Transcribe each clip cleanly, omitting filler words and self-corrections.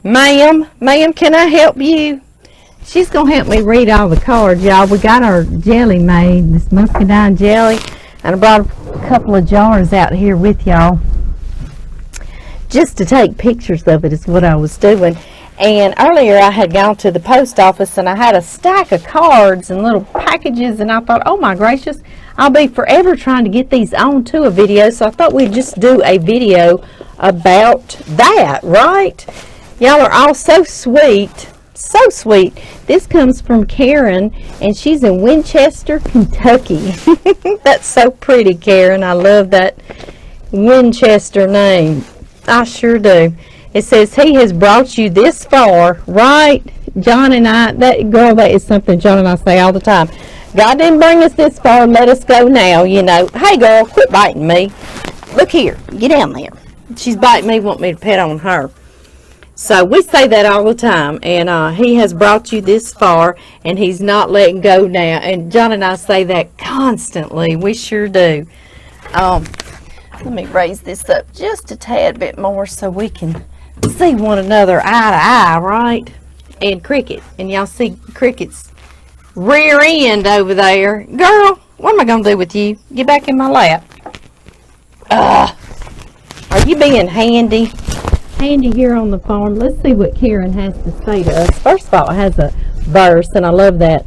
Ma'am, can I help you? She's gonna help me read all the cards, y'all. We got our jelly made, this muscadine jelly, and I brought a couple of jars out here with y'all just to take pictures of it is what I was doing. And earlier I had gone to the post office and I had a stack of cards and little packages, and I thought, oh my gracious, I'll be forever trying to get these onto a video, so I thought we'd just do a video about that, right? Y'all are all so sweet. So sweet. This comes from Karen, and she's in Winchester, Kentucky. That's so pretty, Karen. I love that Winchester name. I sure do. It says, he has brought you this far, right? John and I, that is something John and I say all the time. God didn't bring us this far, let us go now, you know. Hey, girl, quit biting me. Look here, get down there. She's biting me, want me to pet on her. So we say that all the time, and he has brought you this far, and he's not letting go now. And John and I say that constantly. We sure do. Let me raise this up just a tad bit more so we can see one another eye to eye, right? And Cricket, and y'all see Cricket's rear end over there. Girl, what am I going to do with you? Get back in my lap. Are you being handy? Handy here on the farm. Let's see what Karen has to say to us. First of all, it has a verse, and I love that.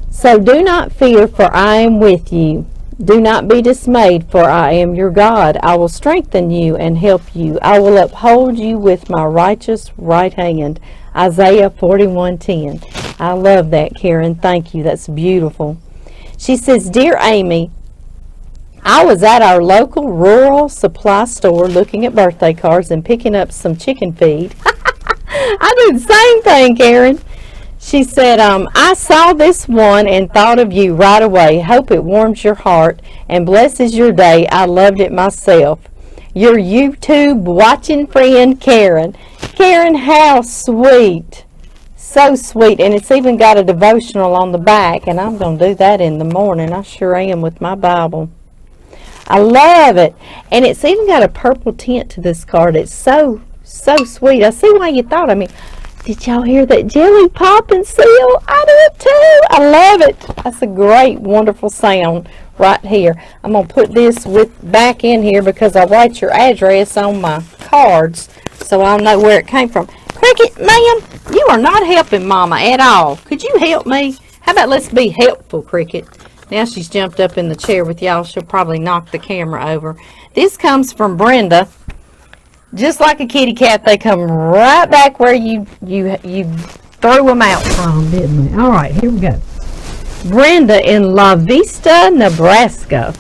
So do not fear, for I am with you. Do not be dismayed, for I am your God. I will strengthen you and help you. I will uphold you with my righteous right hand. Isaiah 41:10. I love that, Karen. Thank you. That's beautiful. She says, Dear Amy, I was at our local rural supply store looking at birthday cards and picking up some chicken feed. I did the same thing, Karen. She said, I saw this one and thought of you right away. Hope it warms your heart and blesses your day. I loved it myself. Your YouTube watching friend, Karen. Karen, how sweet. So sweet. And it's even got a devotional on the back, and I'm going to do that in the morning. I sure am with my Bible. I love it. And it's even got a purple tint to this card. It's so sweet. I see why you thought. I mean, did y'all hear that jelly pop and seal? I did too. I love it. That's a great, wonderful sound right here. I'm going to put this back in here because I write your address on my cards so I'll know where it came from. Cricket, ma'am, you are not helping Mama at all. Could you help me? How about let's be helpful, Cricket? Now she's jumped up in the chair with y'all. She'll probably knock the camera over. This comes from Brenda. Just like a kitty cat, they come right back where you threw them out from, didn't they? All right, here we go. Brenda in La Vista, Nebraska.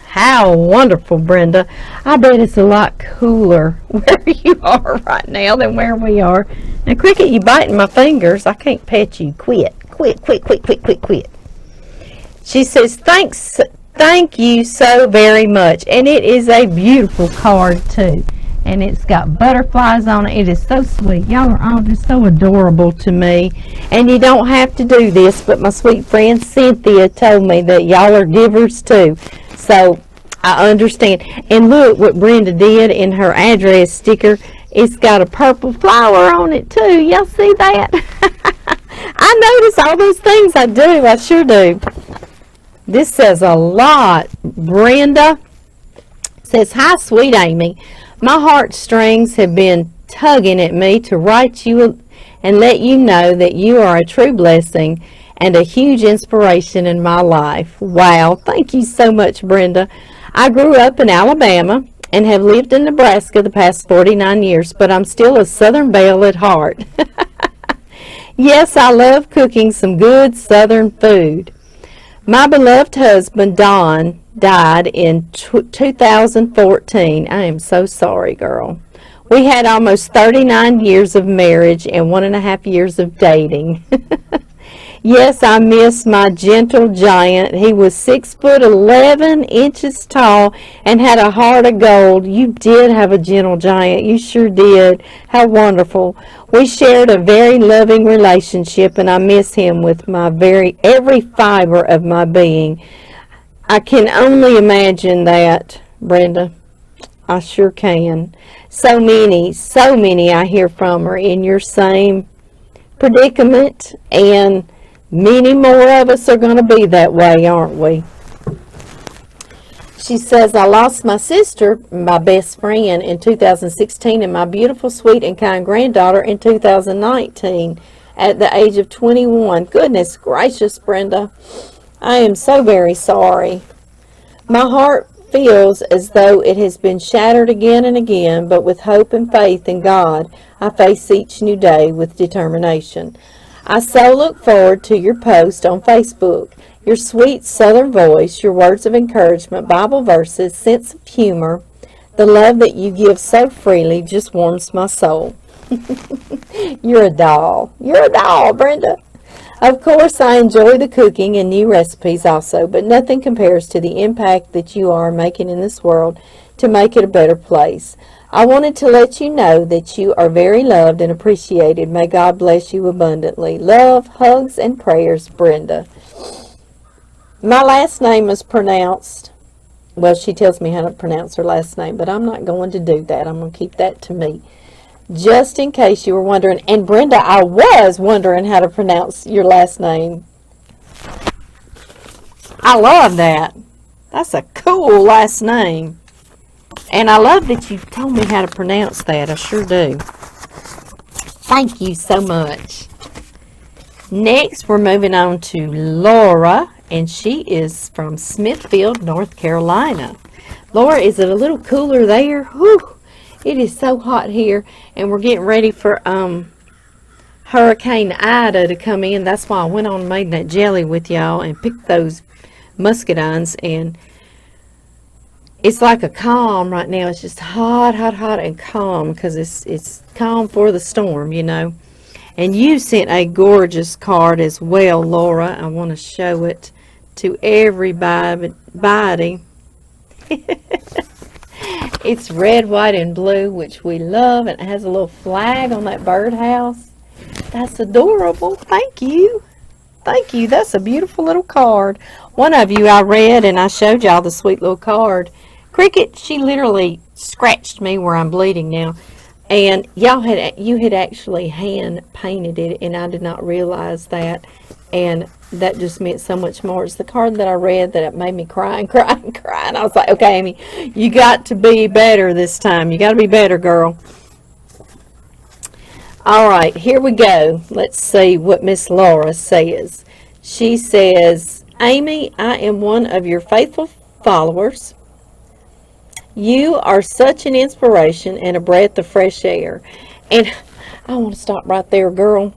How wonderful, Brenda. I bet it's a lot cooler where you are right now than where we are. Now, Cricket, you biting my fingers. I can't pet you. Quit. She says, thank you so very much. And it is a beautiful card, too. And it's got butterflies on it. It is so sweet. Y'all are all just so adorable to me. And you don't have to do this, but my sweet friend Cynthia told me that y'all are givers, too. So I understand. And look what Brenda did in her address sticker. It's got a purple flower on it, too. Y'all see that? I notice all those things. I do. I sure do. This says a lot. Brenda says, Hi, sweet Amy. My heartstrings have been tugging at me to write you and let you know that you are a true blessing and a huge inspiration in my life. Wow. Thank you so much, Brenda. I grew up in Alabama and have lived in Nebraska the past 49 years, but I'm still a Southern belle at heart. Yes, I love cooking some good Southern food. My beloved husband, Don, died in 2014. I am so sorry, girl. We had almost 39 years of marriage and 1.5 years of dating. Yes, I miss my gentle giant. He was 6'11" tall and had a heart of gold. You did have a gentle giant. You sure did. How wonderful. We shared a very loving relationship, and I miss him with my every fiber of my being. I can only imagine that, Brenda. I sure can. So many I hear from are in your same predicament, and many more of us are going to be that way, aren't we? She says, I lost my sister, my best friend, in 2016, and my beautiful, sweet, and kind granddaughter in 2019 at the age of 21. Goodness gracious, Brenda. I am so very sorry. My heart feels as though it has been shattered again and again, but with hope and faith in God, I face each new day with determination. I so look forward to your post on Facebook. Your sweet southern voice, your words of encouragement, Bible verses, sense of humor, the love that you give so freely just warms my soul. You're a doll. You're a doll, Brenda. Of course, I enjoy the cooking and new recipes also, but nothing compares to the impact that you are making in this world to make it a better place. I wanted to let you know that you are very loved and appreciated. May God bless you abundantly. Love, hugs, and prayers, Brenda. My last name is pronounced, well, she tells me how to pronounce her last name, but I'm not going to do that. I'm going to keep that to me. Just in case you were wondering, and Brenda, I was wondering how to pronounce your last name. I love that. That's a cool last name. And I love that you told me how to pronounce that. I sure do. Thank you so much. Next, we're moving on to Laura, and she is from Smithfield, North Carolina. Laura, is it a little cooler there? Whew, it is so hot here, and we're getting ready for Hurricane Ida to come in. That's why I went on and made that jelly with y'all and picked those muscadines, and it's like a calm right now. It's just hot, hot, hot, and calm because it's calm for the storm, you know. And you sent a gorgeous card as well, Laura. I want to show it to everybody. It's red, white, and blue, which we love, and it has a little flag on that birdhouse. That's adorable. Thank you. Thank you. That's a beautiful little card. One of you I read, and I showed y'all the sweet little card. Cricket, she literally scratched me where I'm bleeding now. And you had actually hand painted it, and I did not realize that, and that just meant so much more. It's the card that I read that it made me cry and cry and cry, and I was like, okay, Amy, you got to be better this time. You got to be better, girl. All right, here we go. Let's see what Miss Laura says. She says, Amy, I am one of your faithful followers. You are such an inspiration and a breath of fresh air. And I want to stop right there, girl.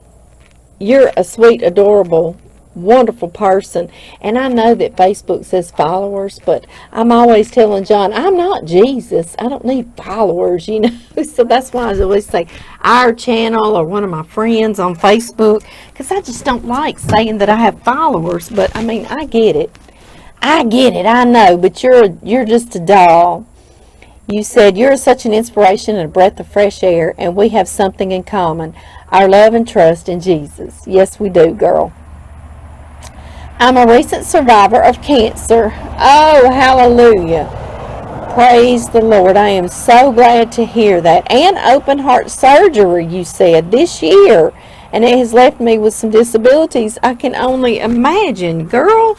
You're a sweet, adorable, wonderful person. And I know that Facebook says followers, but I'm always telling John, I'm not Jesus. I don't need followers, you know. So that's why I always say our channel or one of my friends on Facebook, because I just don't like saying that I have followers. But, I mean, I get it. I get it, I know, but you're just a doll. You said, you're such an inspiration and a breath of fresh air, and we have something in common, our love and trust in Jesus. Yes, we do, girl. I'm a recent survivor of cancer. Oh, hallelujah. Praise the Lord. I am so glad to hear that. And open heart surgery, you said, this year. And it has left me with some disabilities I can only imagine. Girl,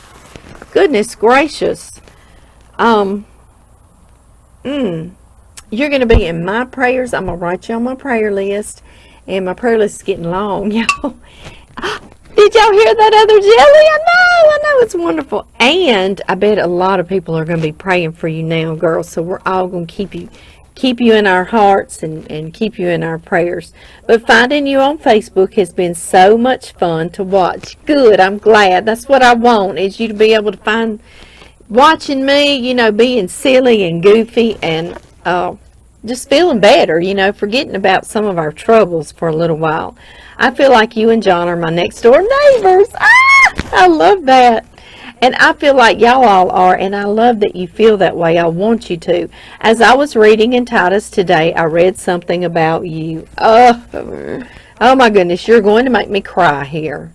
goodness gracious. You're going to be in my prayers. I'm going to write you on my prayer list. And my prayer list is getting long, y'all. Did y'all hear that other jelly? I know, it's wonderful. And I bet a lot of people are going to be praying for you now, girl. So we're all going to keep you in our hearts and keep you in our prayers. But finding you on Facebook has been so much fun to watch. Good, I'm glad. That's what I want, is you to be able to find watching me, you know, being silly and goofy and just feeling better, you know, forgetting about some of our troubles for a little while. I feel like you and John are my next door neighbors. I love that. And I feel like y'all all are, and I love that you feel that way. I want you to. As I was reading in Titus today, I read something about you. Oh my goodness, you're going to make me cry here.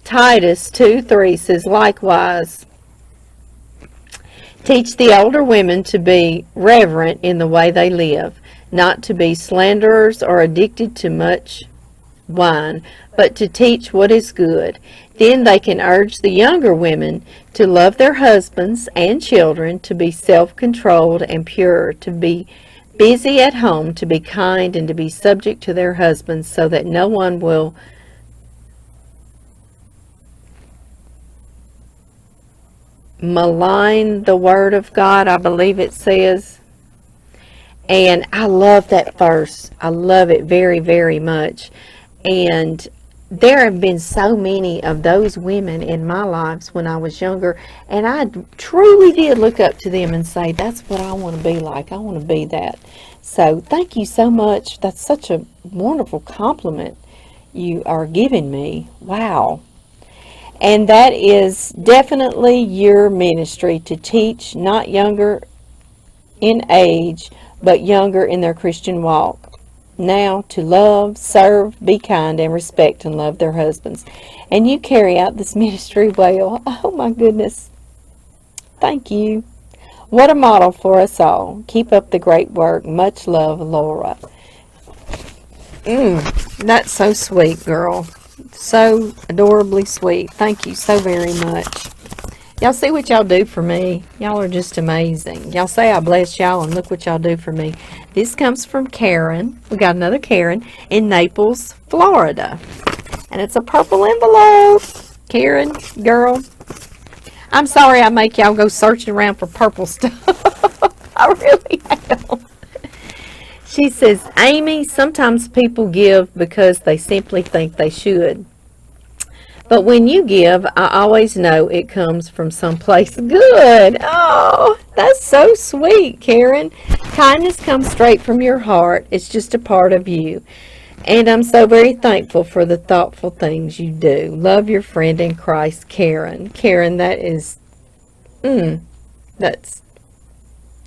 Titus 2:3 says, likewise, Teach the older women to be reverent in the way they live, not to be slanderers or addicted to much wine, but to teach what is good. Then they can urge the younger women to love their husbands and children, to be self-controlled and pure, to be busy at home, to be kind, and to be subject to their husbands, so that no one will malign the word of God, I believe it says. And I love that verse. I love it very, very much. And there have been so many of those women in my lives when I was younger, and I truly did look up to them and say, that's what I want to be like. I want to be that. So thank you so much. That's such a wonderful compliment you are giving me. Wow. And that is definitely your ministry, to teach, not younger in age, but younger in their Christian walk. Now, to love, serve, be kind, and respect and love their husbands. And you carry out this ministry well. Oh my goodness. Thank you. What a model for us all. Keep up the great work. Much love, Laura. That's so sweet, girl. So adorably sweet. Thank you so very much. Y'all see what y'all do for me? Y'all are just amazing. Y'all say I bless y'all, and look what y'all do for me. This comes from Karen. We got another Karen in Naples, Florida. And it's a purple envelope. Karen, girl, I'm sorry I make y'all go searching around for purple stuff. I really am. She says, Amy, sometimes people give because they simply think they should. But when you give, I always know it comes from someplace good. Oh, that's so sweet, Karen. Kindness comes straight from your heart. It's just a part of you. And I'm so very thankful for the thoughtful things you do. Love your friend in Christ, Karen. Karen, that is, that's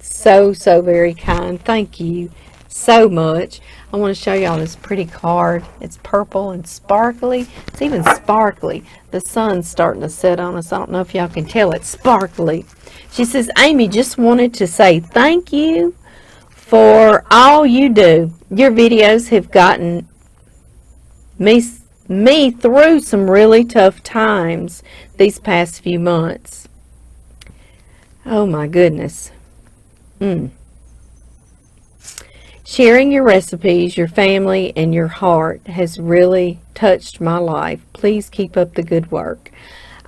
so, so very kind. Thank you so much. I want to show y'all this pretty card. It's purple and sparkly. It's even sparkly. The sun's starting to set on us. I don't know if y'all can tell it's sparkly. She says, Amy, just wanted to say thank you for all you do. Your videos have gotten me through some really tough times these past few months. Oh my goodness. Sharing your recipes, your family, and your heart has really touched my life. Please keep up the good work.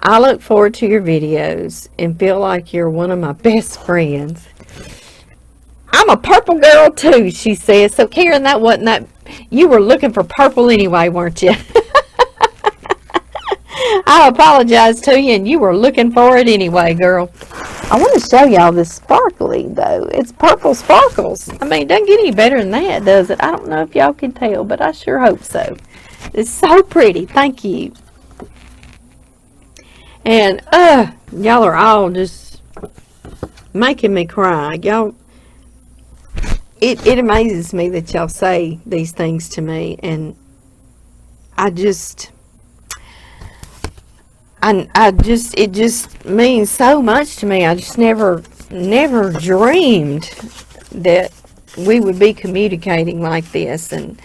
I look forward to your videos and feel like you're one of my best friends. I'm a purple girl too, she says. So Karen, that wasn't that. You were looking for purple anyway, weren't you? I apologize to you, and you were looking for it anyway, girl. I want to show y'all this sparkly, though. It's purple sparkles. I mean, it doesn't get any better than that, does it? I don't know if y'all can tell, but I sure hope so. It's so pretty. Thank you. And, y'all are all just making me cry. Y'all, it amazes me that y'all say these things to me, and it just means so much to me. I just never dreamed that we would be communicating like this and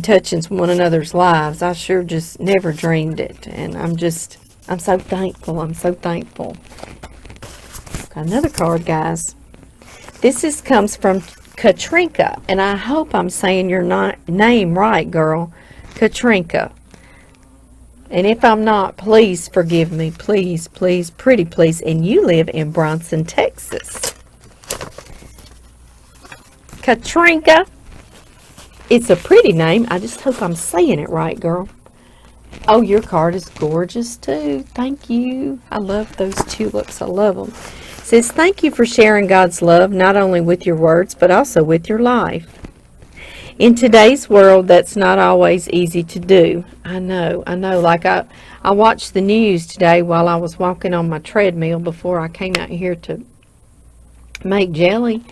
touching one another's lives. I sure just never dreamed it. And I'm so thankful. I'm so thankful. Got another card, guys. This comes from Katrinka, and I hope I'm saying your name right, girl. Katrinka. And if I'm not, please forgive me. Please, please, pretty please. And you live in Bronson, Texas. Katrinka. It's a pretty name. I just hope I'm saying it right, girl. Oh, your card is gorgeous, too. Thank you. I love those tulips. I love them. It says, thank you for sharing God's love, not only with your words, but also with your life. In today's world, that's not always easy to do. I know. Like I watched the news today while I was walking on my treadmill before I came out here to make jelly.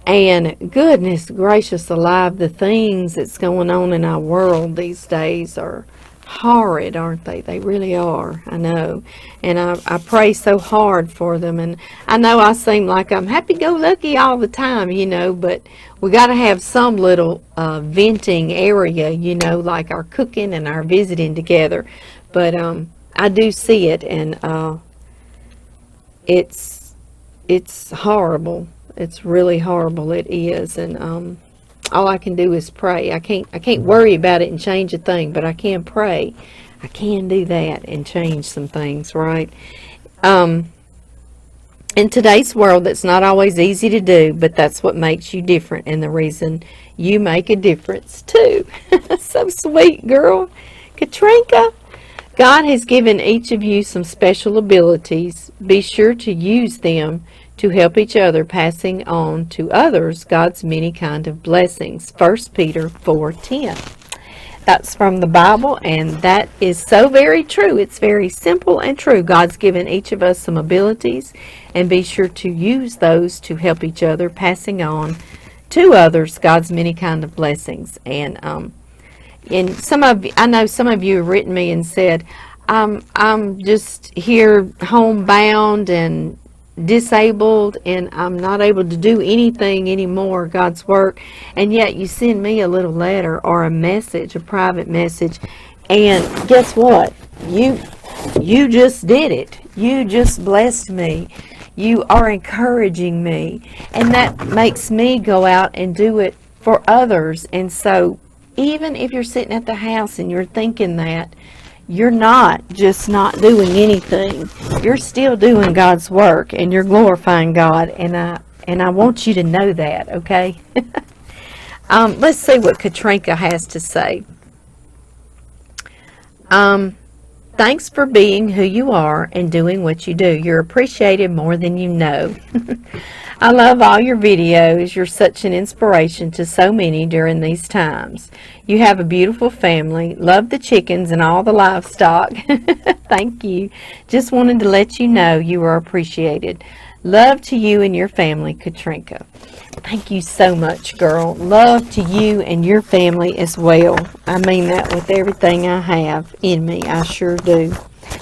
And goodness gracious alive, the things that's going on in our world these days are horrid, aren't they? They really are. I know. And I pray so hard for them. And I know I seem like I'm happy-go-lucky all the time, you know, but we got to have some little venting area, you know, like our cooking and our visiting together. But I do see it, and it's horrible. It's really horrible. It is. And all I can do is pray. I can't worry about it and change a thing, but I can pray. I can do that and change some things, right? In today's world, that's not always easy to do, but that's what makes you different and the reason you make a difference too. So sweet, girl. Katrinka, God has given each of you some special abilities. Be sure to use them to help each other, passing on to others God's many kind of blessings. 1 Peter 4:10. That's from the Bible, and that is so very true. It's very simple and true. God's given each of us some abilities, and be sure to use those to help each other, passing on to others God's many kind of blessings. And I know some of you have written me and said, I'm just here homebound and disabled, and I'm not able to do anything anymore, God's work, and yet you send me a little letter or a message, a private message, and guess what? You just did it. You just blessed me. You are encouraging me, and that makes me go out and do it for others. And so even if you're sitting at the house and you're thinking that, you're not just not doing anything. You're still doing God's work, and you're glorifying God, and I want you to know that, okay? Let's see what Katrinka has to say. Thanks for being who you are and doing what you do. You're appreciated more than you know. I love all your videos. You're such an inspiration to so many during these times. You have a beautiful family. Love the chickens and all the livestock. Thank you. Just wanted to let you know you are appreciated. Love to you and your family, Katrinka. Thank you so much, girl. Love to you and your family as well. I mean that with everything I have in me. I sure do.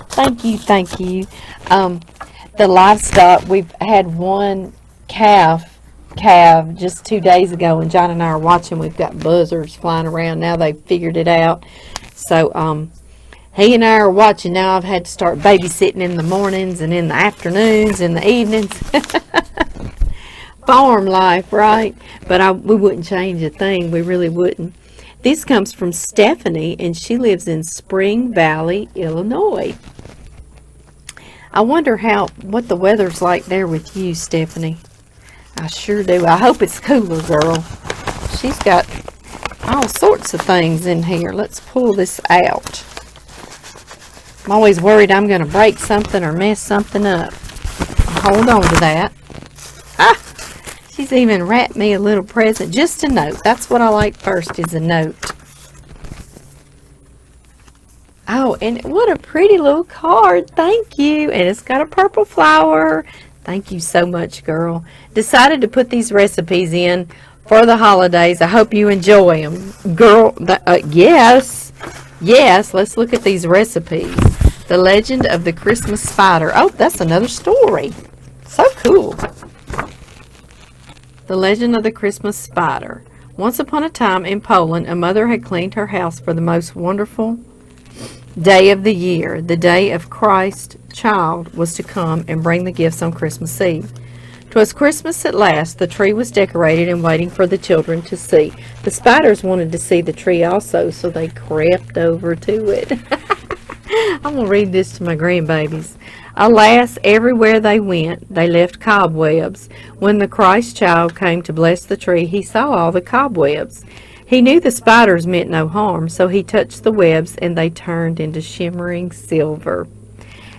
Thank you, thank you. The livestock, we've had one calf just 2 days ago, and John and I are watching. We've got buzzards flying around. Now they've figured it out. So he and I are watching. Now I've had to start babysitting in the mornings and in the afternoons and the evenings. Farm life, right? But we wouldn't change a thing. We really wouldn't. This comes from Stephanie, and she lives in Spring Valley, Illinois. I wonder what the weather's like there with you, Stephanie. I sure do. I hope it's cooler, girl. She's got all sorts of things in here. Let's pull this out. I'm always worried I'm going to break something or mess something up. Hold on to that. She's even wrapped me a little present. Just a note. That's what I like first, is a note. Oh, and what a pretty little card. Thank you. And it's got a purple flower. Thank you so much, girl. Decided to put these recipes in for the holidays. I hope you enjoy them. Girl, yes. Yes, let's look at these recipes. The Legend of the Christmas Spider. Oh, that's another story. So cool. The Legend of the Christmas Spider. Once upon a time in Poland, a mother had cleaned her house for the most wonderful day of the year. The day of Christ child was to come and bring the gifts on Christmas Eve. 'Twas Christmas at last. The tree was decorated and waiting for the children to see. The spiders wanted to see the tree also, so they crept over to it. I'm going to read this to my grandbabies. Alas, everywhere they went, they left cobwebs. When the Christ child came to bless the tree, he saw all the cobwebs. He knew the spiders meant no harm, so he touched the webs, and they turned into shimmering silver.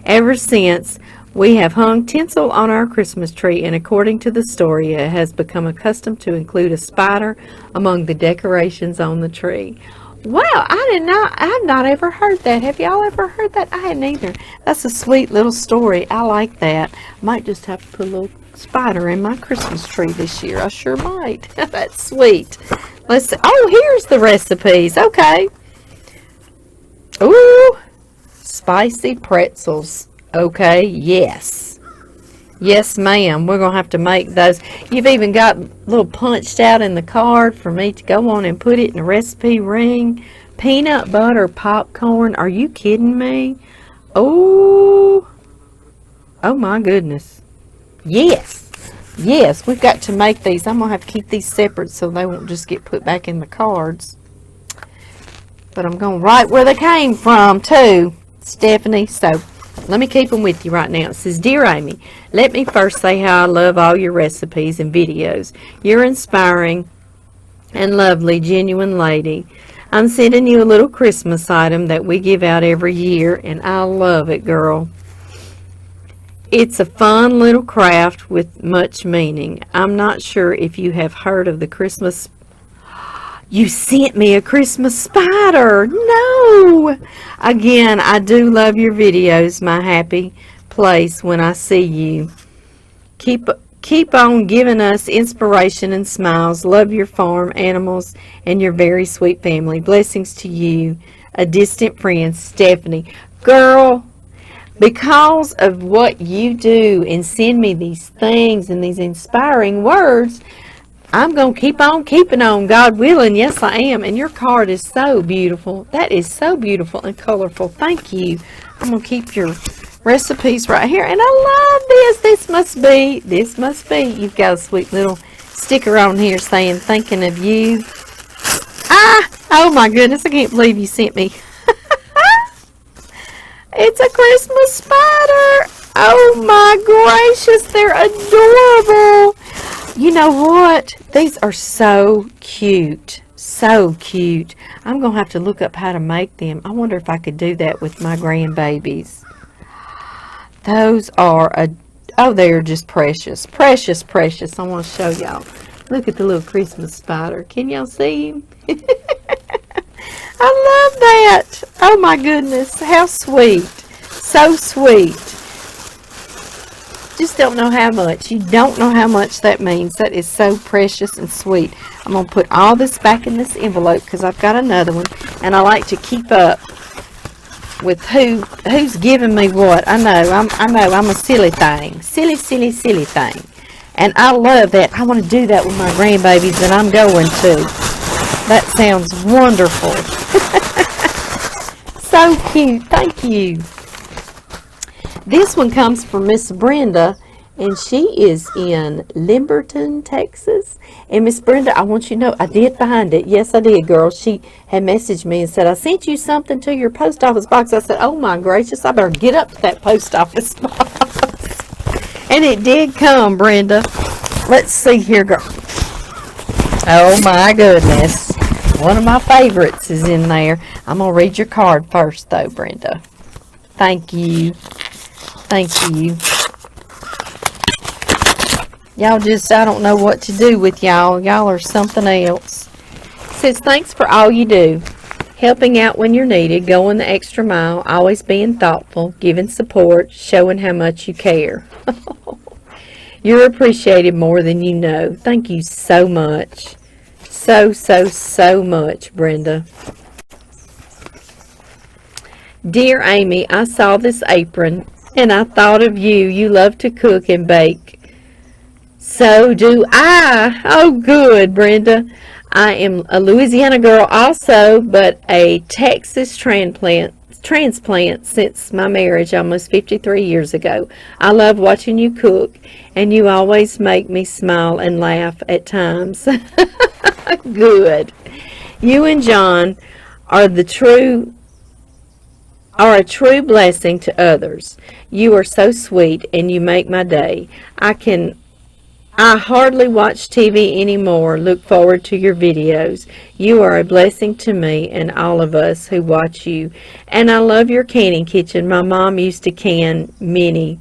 Ever since, we have hung tinsel on our Christmas tree, and according to the story, it has become a custom to include a spider among the decorations on the tree. Wow, I've not ever heard that. Have y'all ever heard that? I hadn't either. That's a sweet little story. I like that. Might just have to put a little spider in my Christmas tree this year. I sure might. That's sweet. Let's see. Oh, here's the recipes. Okay. Ooh, spicy pretzels. Okay, yes. Yes, ma'am. We're going to have to make those. You've even got a little punched out in the card for me to go on and put it in the recipe ring. Peanut butter popcorn. Are you kidding me? Oh, oh my goodness. Yes. Yes, we've got to make these. I'm going to have to keep these separate so they won't just get put back in the cards. But I'm going right where they came from, too, Stephanie. So let me keep them with you right now. It says, Dear Amy, let me first say how I love all your recipes and videos. You're inspiring and lovely, genuine lady. I'm sending you a little Christmas item that we give out every year, and I love it, girl. It's a fun little craft with much meaning. I'm not sure if you have heard of the Christmas. You sent me a Christmas spider. No. Again, I do love your videos. My happy place when I see you. Keep on giving us inspiration and smiles. Love your farm animals and your very sweet family. Blessings to you, a distant friend, Stephanie. Girl, because of what you do and send me these things and these inspiring words, I'm going to keep on keeping on, God willing. Yes, I am. And your card is so beautiful. That is so beautiful and colorful. Thank you. I'm going to keep your recipes right here. And I love this. This must be. You've got a sweet little sticker on here saying, thinking of you. Ah, oh my goodness. I can't believe you sent me. It's a Christmas spider. Oh my gracious, they're adorable. You know what? These are so cute. So cute. I'm going to have to look up how to make them. I wonder if I could do that with my grandbabies. Those are, oh, they're just precious. Precious, precious. I want to show y'all. Look at the little Christmas spider. Can y'all see him? I love that. Oh my goodness. How sweet. So sweet. Just don't know how much. You don't know how much that means. That is so precious and sweet. I'm going to put all this back in this envelope because I've got another one. And I like to keep up with who's giving me what. I know I'm a silly thing. Silly thing. And I love that. I want to do that with my grandbabies, and I'm going to. That sounds wonderful. So cute. Thank you. This one comes from Miss Brenda, and she is in Limberton, Texas. And Miss Brenda, I want you to know, I did find it. Yes, I did, girl. She had messaged me and said, I sent you something to your post office box. I said, oh my gracious, I better get up to that post office box. And it did come, Brenda. Let's see here, girl. Oh my goodness. One of my favorites is in there. I'm going to read your card first, though, Brenda. Thank you. Thank you. Y'all just, I don't know what to do with y'all. Y'all are something else. It says, thanks for all you do. Helping out when you're needed, going the extra mile, always being thoughtful, giving support, showing how much you care. You're appreciated more than you know. Thank you so much. So much, Brenda. Dear Amy, I saw this apron and I thought of you. You love to cook and bake. So do I. Oh, good, Brenda. I am a Louisiana girl also, but a Texas transplant since my marriage almost 53 years ago. I love watching you cook, and you always make me smile and laugh at times. Good. You and John are a true blessing to others. You are so sweet, and you make my day. I hardly watch TV anymore. Look forward to your videos. You are a blessing to me and all of us who watch you. And I love your canning kitchen. My mom used to can many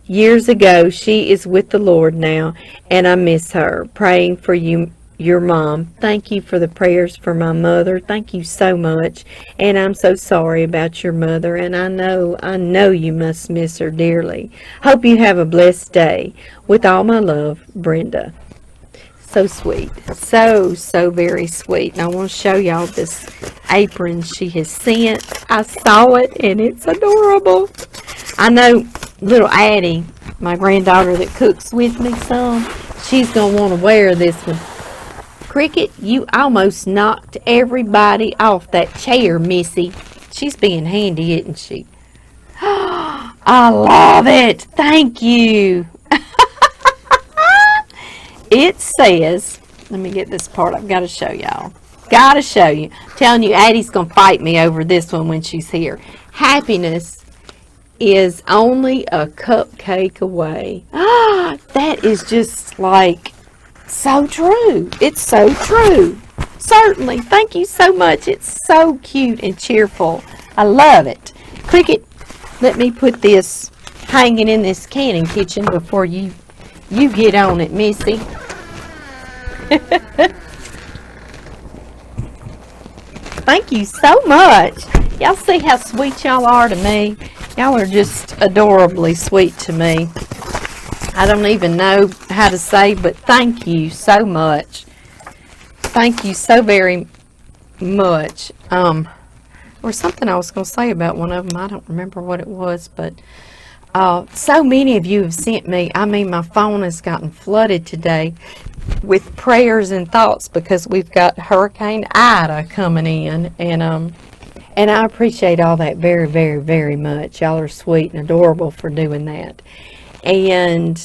years ago. She is with the Lord now, and I miss her. Praying for you, your mom. Thank you for the prayers for my mother. Thank you so much. And I'm so sorry about your mother, and I know you must miss her dearly. Hope you have a blessed day. With all my love, Brenda. So sweet. So very sweet. And I want to show y'all this apron she has sent. I saw it and it's adorable. I know little Addie, my granddaughter that cooks with me some, she's going to want to wear this one. Cricket, you almost knocked everybody off that chair, Missy. She's being handy, isn't she? I love it. Thank you. It says, let me get this part. I've got to show y'all. Got to show you. I'm telling you, Addie's going to fight me over this one when she's here. Happiness is only a cupcake away. That is just like so true. It's so true. Certainly. Thank you so much. It's so cute and cheerful. I love it. Cricket, let me put this hanging in this canning kitchen before you get on it, Missy. Thank you so much. Y'all see how sweet y'all are to me? Y'all are just adorably sweet to me. I don't even know how to say, but thank you so much. Thank you so very much. Or something I was going to say about one of them. I don't remember what it was, but so many of you have sent me. I mean, my phone has gotten flooded today with prayers and thoughts because we've got Hurricane Ida coming in, and I appreciate all that very, very, very much. Y'all are sweet and adorable for doing that. And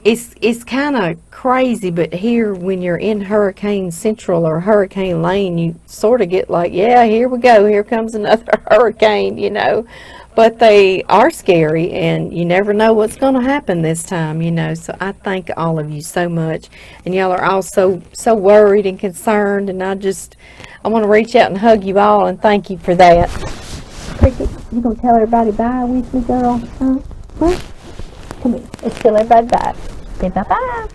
it's kind of crazy, but here when you're in Hurricane Central or Hurricane Lane, you sort of get like, yeah, here we go, here comes another hurricane, you know. But they are scary, and you never know what's going to happen this time, you know. So I thank all of you so much, and y'all are all so worried and concerned, and I want to reach out and hug you all and thank you for that. Cricket, you gonna tell everybody bye with me, girl? Huh? What? Come here. Let's tell everybody bye. Say bye-bye.